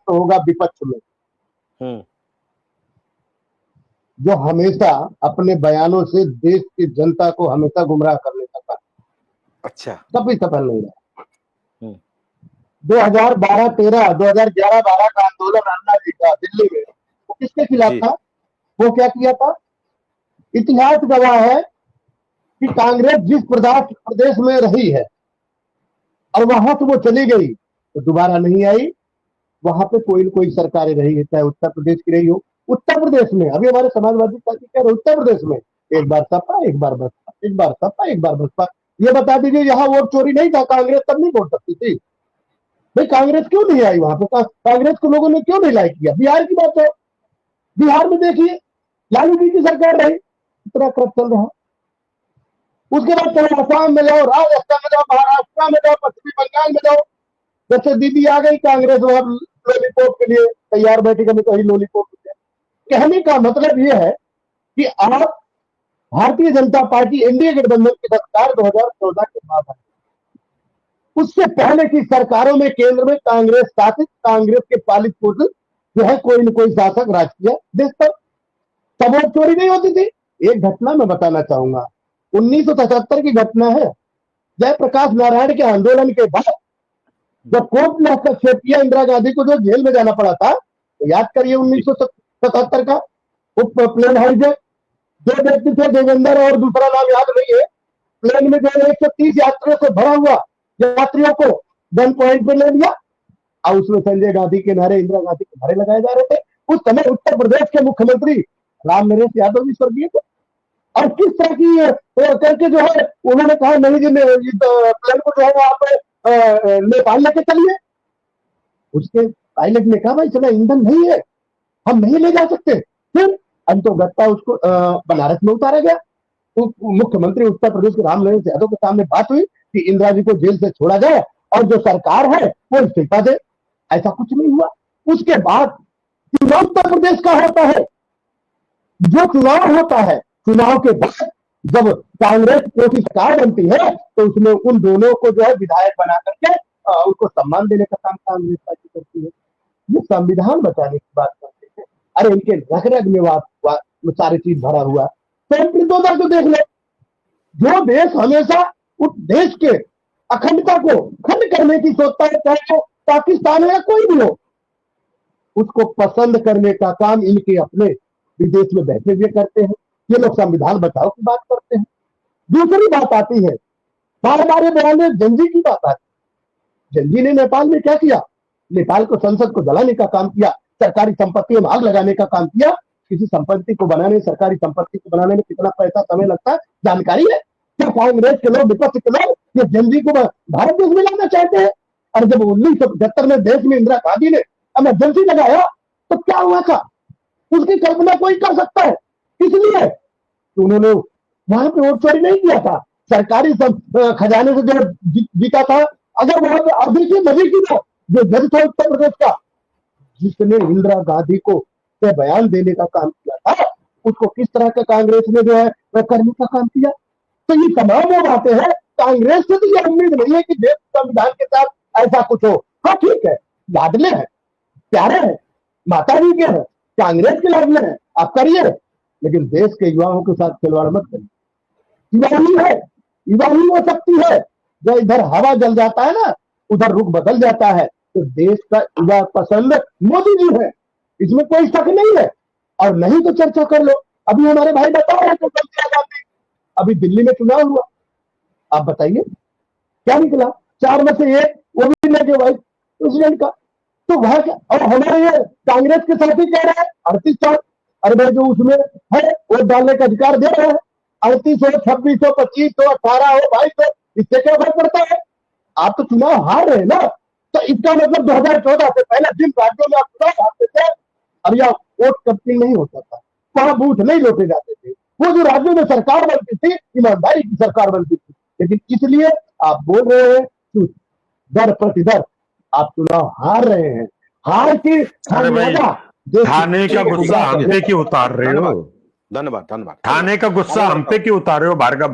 होगा विपक्ष में, जो हमेशा अपने बयानों से देश की जनता को हमेशा गुमराह करने का काम, अच्छा, कभी सफल नहीं रहा। 2012-13, 2011-12 का आंदोलन अन्ना जी का दिल्ली में, वो किसके खिलाफ था? वो क्या किया था? इतिहास गवाह है कि कांग्रेस जिस प्रदेश में रही है और वहां से वो चली गई तो दोबारा नहीं आई। वहां पे कोई न कोई सरकारें रही है, चाहे उत्तर प्रदेश की रही हो। उत्तर प्रदेश में अभी हमारे समाजवादी पार्टी कह रहे उत्तर प्रदेश में एक बार सपा, एक बार बसपा, एक बार सपा, एक बार बसपा। ये बता दीजिए, यहाँ वोट चोरी नहीं था, कांग्रेस तब नहीं वोट सकती थी भाई? कांग्रेस क्यों नहीं आई वहां पे? कांग्रेस को लोगों ने क्यों नहीं लाइक किया? बिहार की बात है, बिहार में देखिए लालू जी की सरकार रही, इतना करप्शन रहा। उसके बाद चलो आसाम में जाओ, राजस्थान में जाओ, महाराष्ट्र में जाओ, पश्चिमी बंगाल में जाओ, जैसे दीदी आ गई कांग्रेस वहां लॉलीपॉप के लिए तैयार बैठी, कभी कहीं लॉलीपॉप। कहने का मतलब यह है कि आप भारतीय जनता पार्टी एनडीए गठबंधन की सरकार 2014 के बाद आई, उससे पहले की सरकारों में केंद्र में कांग्रेस शासित, कांग्रेस के पालित पोषित जो है कोई न कोई शासक राज किया देश पर, तब वोट चोरी नहीं होती थी। एक घटना मैं बताना चाहूंगा, 1977 की घटना है। जयप्रकाश नारायण के आंदोलन के बाद जब कोर्ट ने हस्तक्षेप किया, इंदिरा गांधी को जो जेल में जाना पड़ा था, तो याद करिए 1977 का वो प्लेन हाइजैक, दो व्यक्ति थे, देवेंद्र और दूसरा नाम याद नहीं है। प्लेन में जो 130 यात्रियों से भरा हुआ यात्रियों को गन पॉइंट पे ले लिया और उसमें संजय गांधी के नारे, इंदिरा गांधी के नारे लगाए जा रहे थे। उस समय उत्तर प्रदेश के मुख्यमंत्री राम नरेश यादव भी स्वर्गीय थे, और किस तरह की करके जो है उन्होंने कहा नहीं जी, प्लेन को जो है आप नेपाल लेके चलिए। उसके पायलट ने कहा भाई चला ईंधन नहीं है, हम नहीं ले जा सकते। फिर अंतोगत्ता उसको बनारस में उतारा गया। तो मुख्यमंत्री उत्तर प्रदेश के राम नरेश यादव के सामने बात हुई कि इंदिरा जी को जेल से छोड़ा जाए और जो सरकार है वो इस्तीफा दे। ऐसा कुछ नहीं हुआ। उसके बाद चुनाव उत्तर प्रदेश का होता है, जो चुनाव होता है, चुनाव के बाद जब कांग्रेस की सरकार बनती है तो उसमें उन दोनों को जो है विधायक बना करके उनको सम्मान देने का काम कांग्रेस पार्टी करती है। ये संविधान बचाने की बात करते हैं। अरे इनके रग रग में सारी चीज भरा हुआ। संप्रभुता को देख लो, जो देश हमेशा उस देश के अखंडता को खंड करने की सोचता है, चाहे वो पाकिस्तान हो या कोई भी हो, उसको पसंद करने का काम इनके अपने विदेश में बैठे हुए करते हैं। ये लोग संविधान बचाओ की बात करते हैं। दूसरी बात आती है, बार बार बयान में जंजी की बात आती है। जंजी ने नेपाल में क्या किया? नेपाल को संसद को जलाने का काम किया, सरकारी संपत्तियों में आग लगाने का काम किया। किसी संपत्ति को बनाने, सरकारी संपत्ति को बनाने में कितना पैसा समय लगता है जानकारी है? क्या कांग्रेस के लोग, विपक्ष के लोग ये जंजी को भारत देश में लाना चाहते हैं? और जब 1975 में देश में इंदिरा गांधी ने इमरजेंसी लगाया तो क्या हुआ था? उसकी कल्पना कोई कर सकता है? इसलिए तो उन्होंने वहां पे वोट चोरी नहीं किया था, सरकारी खजाने से जो जीता था। अगर वहां पे अब देखिए मजे की बात, जो जज था उत्तर प्रदेश का, जिसने इंदिरा गांधी को बयान देने का काम किया था, उसको किस तरह का कांग्रेस ने जो है करने का काम किया। तो ये तमाम वो बातें हैं। कांग्रेस से तो ये उम्मीद नहीं है कि देश संविधान के साथ ऐसा कुछ हो। हाँ ठीक है, लाडले हैं, प्यारे हैं, माता जी के हैं, कांग्रेस के लाडले हैं, आप करिए, लेकिन देश के युवाओं के साथ खिलवाड़ मत करिए। युवा ही है, युवा ही वो शक्ति है। जो इधर हवा जल जाता है ना, उधर रुख बदल जाता है। तो देश का युवा पसंद मोदी जी है, इसमें कोई शक नहीं है। और नहीं तो चर्चा कर लो। अभी हमारे भाई बता रहे थे अभी दिल्ली में चुनाव हुआ, आप बताइए क्या निकला? 4 में से 1 वो भी लेके वाइस प्रेसिडेंट का। तो वह और हमारे ये कांग्रेस के साथी कह रहे हैं 38 साल। अरे भाई जो उसमें है वोट डालने का अधिकार दे रहे हैं, 38 हो, 26 हो, 25 हो, 18 हो, 22 हो, इससे क्या फर्क पड़ता है? आप तो चुनाव हार रहे हैं ना। तो इसका मतलब 2014 से पहले जिन राज्यों में आप चुनाव हारते थे, अब यहाँ वोट कटिंग नहीं होता था, वहां बूथ नहीं लौटे जाते थे। वो जो राज्यों में सरकार बनती थी, ईमानदारी की सरकार बनती थी। लेकिन इसलिए आप बोल रहे हैं कि दर प्रतिदर आप चुनाव हार रहे हैं। हार की थाने का गुस्सा हम पे क्यों उतार रहे हो? धन्यवाद धन्यवाद। थाने का गुस्सा हम पे क्यों उतार रहे हो भार्गव?